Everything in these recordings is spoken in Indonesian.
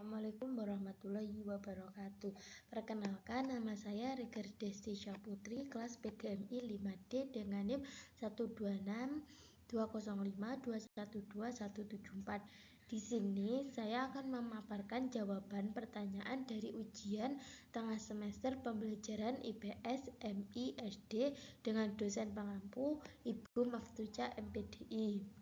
Assalamualaikum warahmatullahi wabarakatuh. Perkenalkan, nama saya Reger Destisha Putri, kelas PGMI 5D dengan NIM 12620521214. Di sini saya akan memaparkan jawaban pertanyaan dari ujian tengah semester pembelajaran IPS MI SD dengan dosen pengampu Ibu Maftuca MPDI.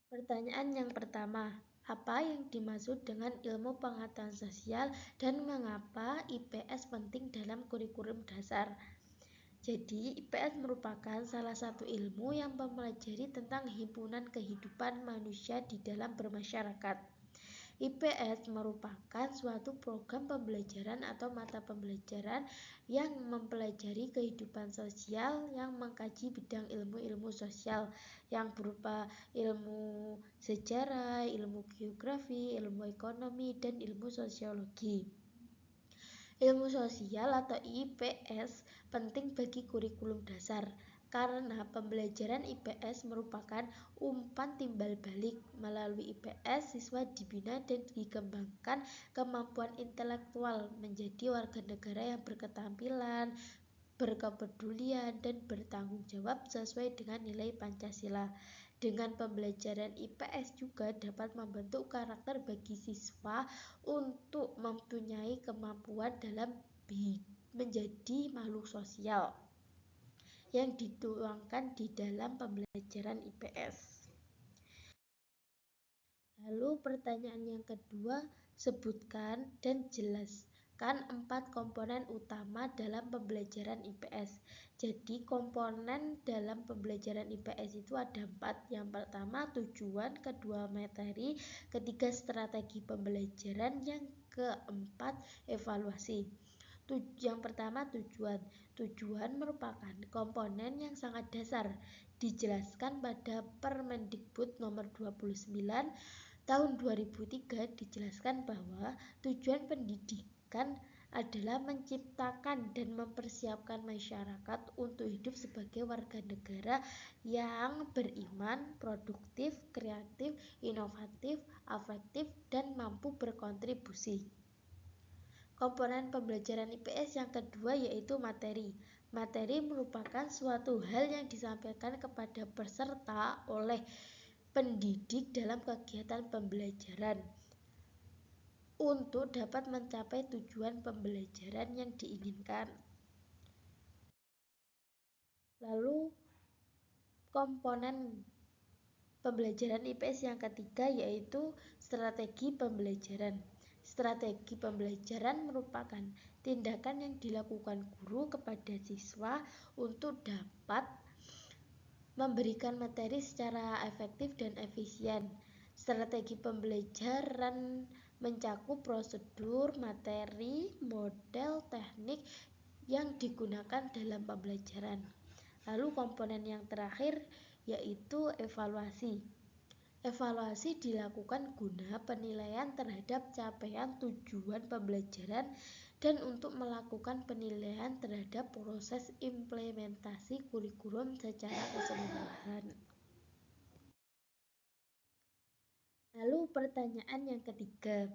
Pertanyaan yang pertama, apa yang dimaksud dengan ilmu pengetahuan sosial dan mengapa IPS penting dalam kurikulum dasar? Jadi, IPS merupakan salah satu ilmu yang mempelajari tentang himpunan kehidupan manusia di dalam bermasyarakat. IPS merupakan suatu program pembelajaran atau mata pembelajaran yang mempelajari kehidupan sosial yang mengkaji bidang ilmu-ilmu sosial yang berupa ilmu sejarah, ilmu geografi, ilmu ekonomi, dan ilmu sosiologi. Ilmu sosial atau IPS penting bagi kurikulum dasar karena pembelajaran IPS merupakan umpan timbal balik. Melalui IPS, siswa dibina dan dikembangkan kemampuan intelektual menjadi warga negara yang berketerampilan, berkepedulian, dan bertanggung jawab sesuai dengan nilai Pancasila. Dengan pembelajaran IPS juga dapat membentuk karakter bagi siswa untuk mempunyai kemampuan dalam menjadi makhluk sosial yang dituangkan di dalam pembelajaran IPS. Lalu pertanyaan yang kedua, sebutkan dan jelaskan 4 komponen utama dalam pembelajaran IPS. Jadi komponen dalam pembelajaran IPS itu ada 4. Yang pertama tujuan, kedua materi, ketiga strategi pembelajaran, yang keempat evaluasi. Yang pertama tujuan. Tujuan merupakan komponen yang sangat dasar, dijelaskan pada Permendikbud nomor 29 tahun 2003. Dijelaskan bahwa tujuan pendidikan adalah menciptakan dan mempersiapkan masyarakat untuk hidup sebagai warga negara yang beriman, produktif, kreatif, inovatif, afektif, dan mampu berkontribusi. Komponen pembelajaran IPS yang kedua yaitu materi. Materi merupakan suatu hal yang disampaikan kepada peserta oleh pendidik dalam kegiatan pembelajaran untuk dapat mencapai tujuan pembelajaran yang diinginkan. Lalu komponen pembelajaran IPS yang ketiga yaitu strategi pembelajaran. Strategi pembelajaran merupakan tindakan yang dilakukan guru kepada siswa untuk dapat memberikan materi secara efektif dan efisien. Strategi pembelajaran mencakup prosedur, materi, model, teknik yang digunakan dalam pembelajaran. Lalu komponen yang terakhir yaitu evaluasi. Evaluasi dilakukan guna penilaian terhadap capaian tujuan pembelajaran dan untuk melakukan penilaian terhadap proses implementasi kurikulum secara keseluruhan. Lalu pertanyaan yang ketiga,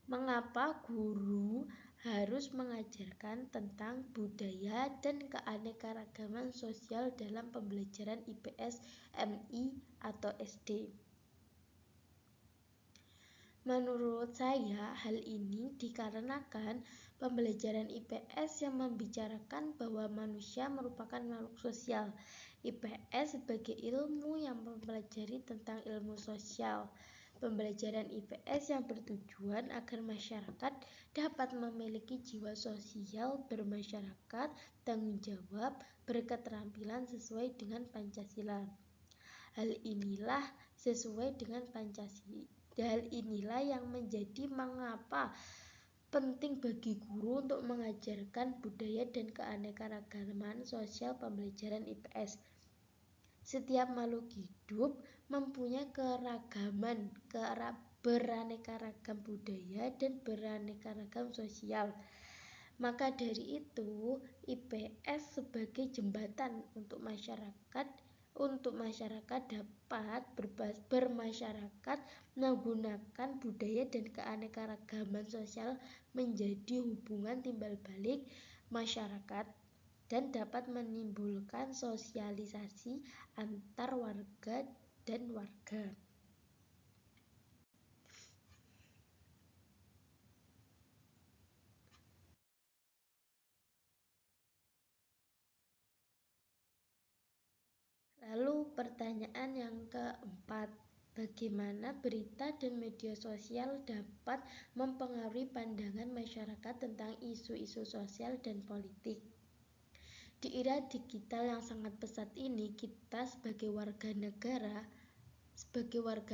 mengapa guru harus mengajarkan tentang budaya dan keanekaragaman sosial dalam pembelajaran IPS MI atau SD? Menurut saya, hal ini dikarenakan pembelajaran IPS yang membicarakan bahwa manusia merupakan makhluk sosial. IPS sebagai ilmu yang mempelajari tentang ilmu sosial. Pembelajaran IPS yang bertujuan agar masyarakat dapat memiliki jiwa sosial bermasyarakat, tanggung jawab, berketerampilan sesuai dengan Pancasila. Hal inilah yang menjadi mengapa penting bagi guru untuk mengajarkan budaya dan keanekaragaman sosial pembelajaran IPS. Setiap makhluk hidup mempunyai beraneka ragam budaya dan beraneka ragam sosial. Maka dari itu, IPS sebagai jembatan untuk masyarakat untuk masyarakat dapat bermasyarakat menggunakan budaya dan keanekaragaman sosial menjadi hubungan timbal balik masyarakat dan dapat menimbulkan sosialisasi antar warga dan warga. Lalu pertanyaan yang keempat, bagaimana berita dan media sosial dapat mempengaruhi pandangan masyarakat tentang isu-isu sosial dan politik? Di era digital yang sangat pesat ini, kita sebagai warga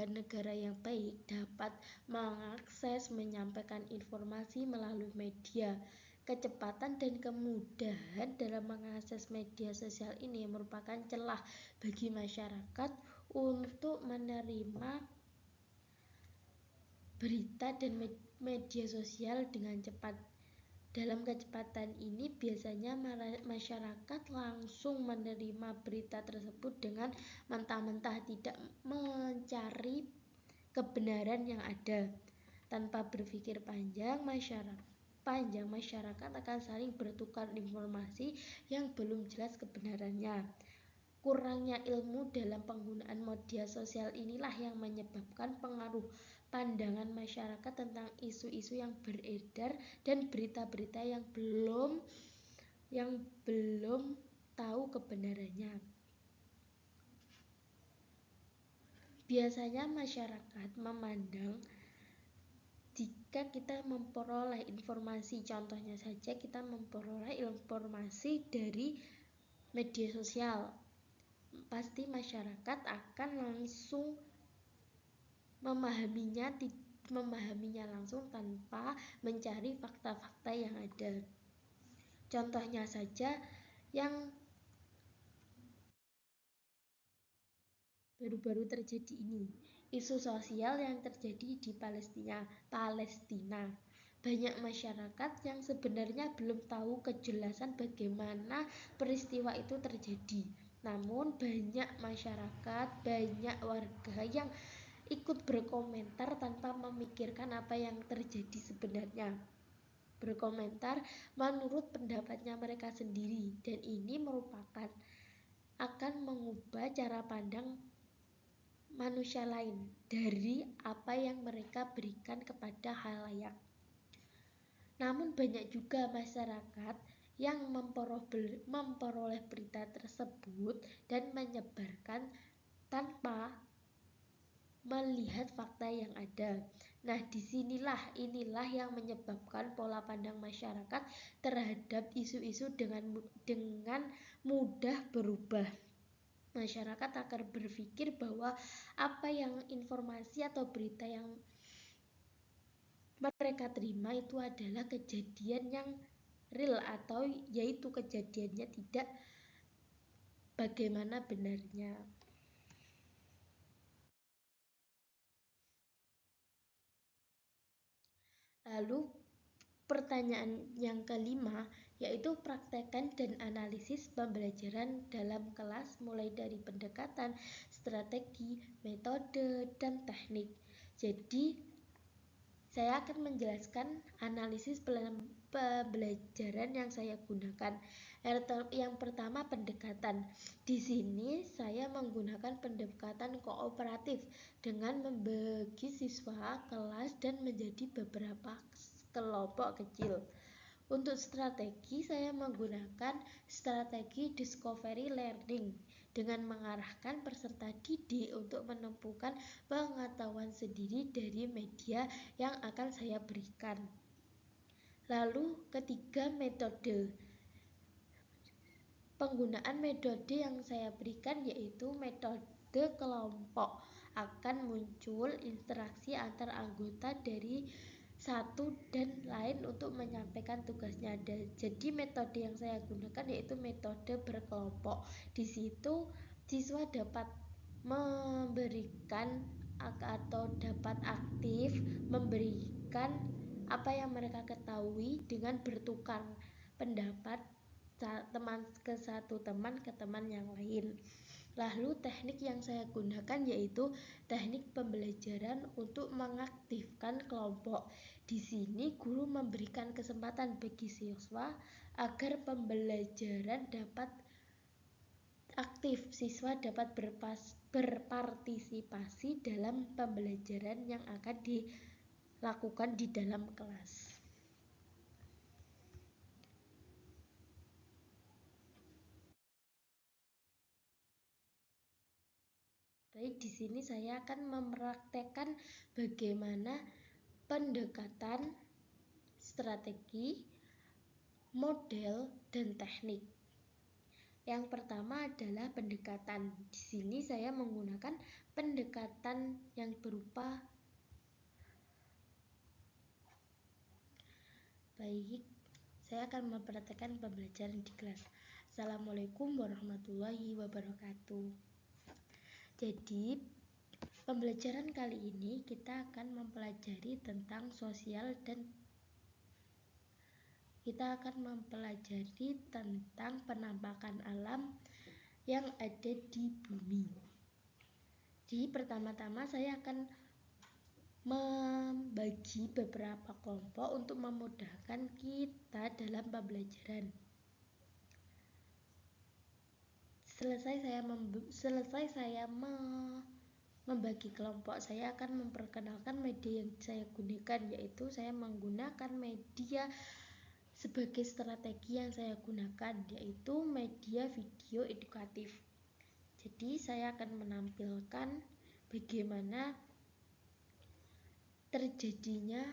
negara yang baik dapat mengakses, menyampaikan informasi melalui media. Kecepatan dan kemudahan dalam mengakses media sosial ini merupakan celah bagi masyarakat untuk menerima berita dan media sosial dengan cepat. Dalam kecepatan ini biasanya masyarakat langsung menerima berita tersebut dengan mentah-mentah, tidak mencari kebenaran yang ada. Tanpa berpikir masyarakat akan saling bertukar informasi yang belum jelas kebenarannya. Kurangnya ilmu dalam penggunaan media sosial inilah yang menyebabkan pengaruh pandangan masyarakat tentang isu-isu yang beredar dan berita-berita yang belum tahu kebenarannya. Biasanya masyarakat memandang jika kita memperoleh informasi, contohnya saja kita memperoleh informasi dari media sosial, pasti masyarakat akan langsung memahaminya langsung tanpa mencari fakta-fakta yang ada. Contohnya saja yang baru-baru terjadi ini, isu sosial yang terjadi di Palestina. Banyak masyarakat yang sebenarnya belum tahu kejelasan bagaimana peristiwa itu terjadi. Namun banyak masyarakat, banyak warga yang ikut berkomentar tanpa memikirkan apa yang terjadi sebenarnya. Berkomentar menurut pendapatnya mereka sendiri, dan ini merupakan akan mengubah cara pandang manusia lain dari apa yang mereka berikan kepada khalayak. Namun banyak juga masyarakat yang memperoleh berita tersebut dan menyebarkan tanpa melihat fakta yang ada. Nah, inilah yang menyebabkan pola pandang masyarakat terhadap isu-isu dengan mudah berubah. Masyarakat akan berpikir bahwa apa yang informasi atau berita yang mereka terima itu adalah kejadian yang real, atau yaitu kejadiannya tidak bagaimana benarnya. Lalu pertanyaan yang kelima, yaitu praktekkan dan analisis pembelajaran dalam kelas mulai dari pendekatan, strategi, metode, dan teknik. Jadi, saya akan menjelaskan analisis pembelajaran yang saya gunakan. Yang pertama, pendekatan. Di sini saya menggunakan pendekatan kooperatif dengan membagi siswa kelas dan menjadi beberapa kelompok kecil. Untuk strategi, saya menggunakan strategi discovery learning dengan mengarahkan peserta didik untuk menemukan pengetahuan sendiri dari media yang akan saya berikan. Lalu ketiga, metode. Penggunaan metode yang saya berikan yaitu metode kelompok. Akan muncul interaksi antar anggota dari satu dan lain untuk menyampaikan tugasnya. Jadi metode yang saya gunakan yaitu metode berkelompok. Di situ siswa dapat memberikan atau dapat aktif memberikan apa yang mereka ketahui dengan bertukar pendapat teman ke teman yang lain. Lalu teknik yang saya gunakan yaitu teknik pembelajaran untuk mengaktifkan kelompok. Di sini guru memberikan kesempatan bagi siswa agar pembelajaran dapat aktif, siswa dapat berpartisipasi dalam pembelajaran yang akan dilakukan di dalam kelas. Baik, di sini saya akan mempraktekkan bagaimana pendekatan, strategi, model, dan teknik. Yang pertama adalah pendekatan. Di sini saya menggunakan pendekatan yang berupa baik, saya akan mempraktekkan pembelajaran di kelas. Assalamualaikum warahmatullahi wabarakatuh. Jadi, pembelajaran kali ini kita akan mempelajari tentang sosial dan kita akan mempelajari tentang penampakan alam yang ada di bumi. Jadi pertama-tama saya akan membagi beberapa kelompok untuk memudahkan kita dalam pembelajaran. Selesai saya membagi kelompok, saya akan memperkenalkan media yang saya gunakan, yaitu saya menggunakan media sebagai strategi yang saya gunakan, yaitu media video edukatif. Jadi saya akan menampilkan bagaimana terjadinya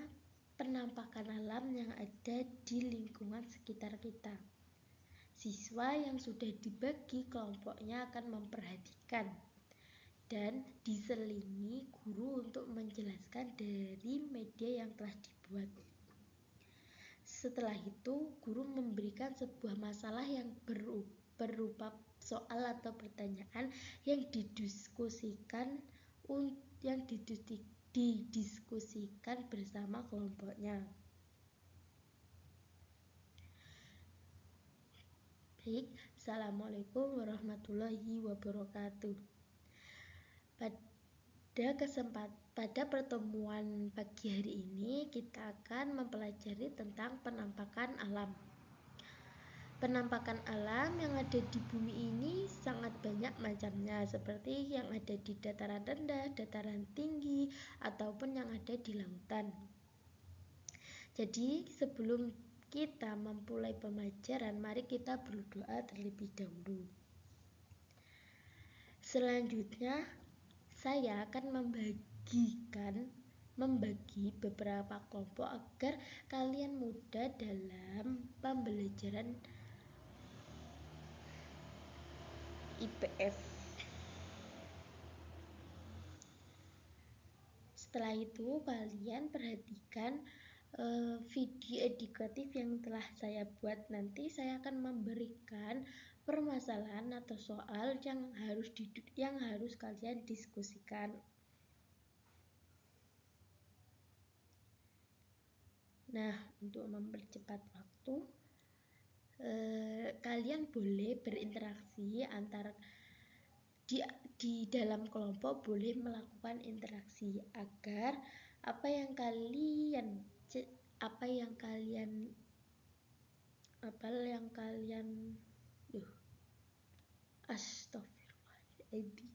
penampakan alam yang ada di lingkungan sekitar kita. Siswa yang sudah dibagi kelompoknya akan memperhatikan dan diselingi guru untuk menjelaskan dari media yang telah dibuat. Setelah itu, guru memberikan sebuah masalah yang berupa soal atau pertanyaan yang didiskusikan bersama kelompoknya. Baik, Assalamualaikum warahmatullahi wabarakatuh. Pada pertemuan pagi hari ini kita akan mempelajari tentang penampakan alam. Penampakan alam yang ada di bumi ini sangat banyak macamnya, seperti yang ada di dataran rendah, dataran tinggi, ataupun yang ada di lautan. Jadi sebelum kita memulai pembelajaran, mari kita berdoa terlebih dahulu. Selanjutnya, saya akan membagi beberapa kelompok agar kalian mudah dalam pembelajaran IPS. Setelah itu, kalian perhatikan video edukatif yang telah saya buat. Nanti saya akan memberikan permasalahan atau soal yang harus kalian diskusikan. Nah, untuk mempercepat waktu, kalian boleh berinteraksi di dalam kelompok, boleh melakukan interaksi agar apa yang kalian astagfirullahaladzim,